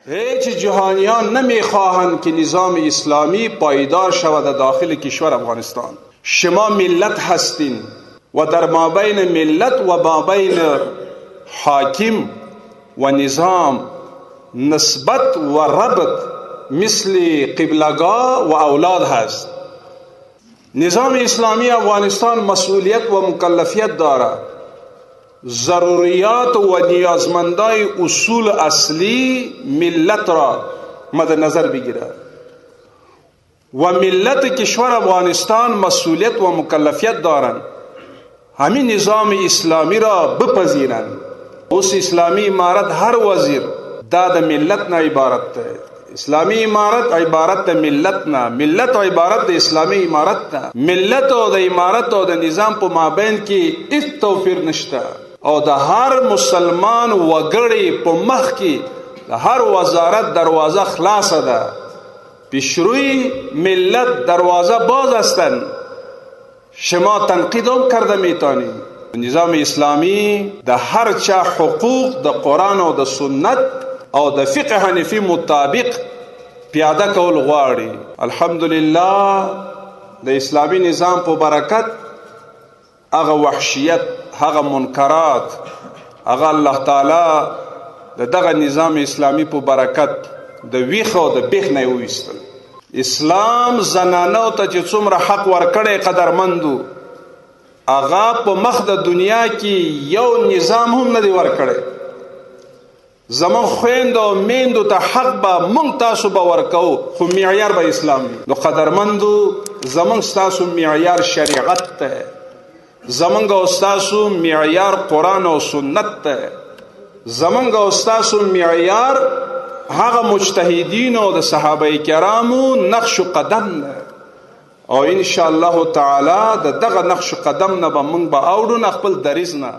هیچ جهانیان نمیخواهند که نظام اسلامی پایدار شود در داخل کشور افغانستان. شما ملت هستین و در مابین ملت و مابین حاکم و نظام نسبت و ربط مثل قبلگاه و اولاد هست. نظام اسلامی افغانستان مسئولیت و مکلفیت دارد ضروریات و نیازمندای اصول اصلی ملت را مد نظر بگیرد و ملت کشور افغانستان مسئولیت و مکلفیت دارند همین نظام اسلامی را بپذیرند. اس اسلامی امارت هر وزیر دا د ملت نه عبارت ہے. اسلامی امارت عبارت د ملت نه، ملت عبارت د اسلامی امارت نه. ملت او د امارت او د نظام په مابین کې هیڅ توپیر نشته او د هر مسلمان وګړي په مخ کې د هر وزارت دروازه خلاصه ده. پیشروی ملت دروازه باز هستند. شما تنقید هم کرده میتونید. نظام اسلامی د هر چا حقوق د قرآن او د سنت او د فقه حنفی مطابق پیاده کول غواړي. الحمدلله د اسلامی نظام په برکت هغه وحشیت، هغه منکرات، هغه الله تعالی د دغه نظام اسلامی په برکت د ویخ او د بیخ نه وویستل. اسلام زنانو ته چې څومره حق ورکړی قدرمندو، هغه په مخ د دنیا کې یو نظام هم نه دی ورکړی. زمون خویندو او میندو ته حق به مونږ تاسو به ورکو، خو معیار به اسلام وي. نو قدرمندو زمونږ ستاسو معیار شریعت ته، زمونږ او ستاسو معیار قرآن او سنت ته، زمونږ او ستاسو معیار هغه مجتهدین او د صحابه کرامو نقش قدم نه. او ان شاء الله تعالی د دغه نقش قدم نه به مونږ به اوړو نه خپل دریځ نه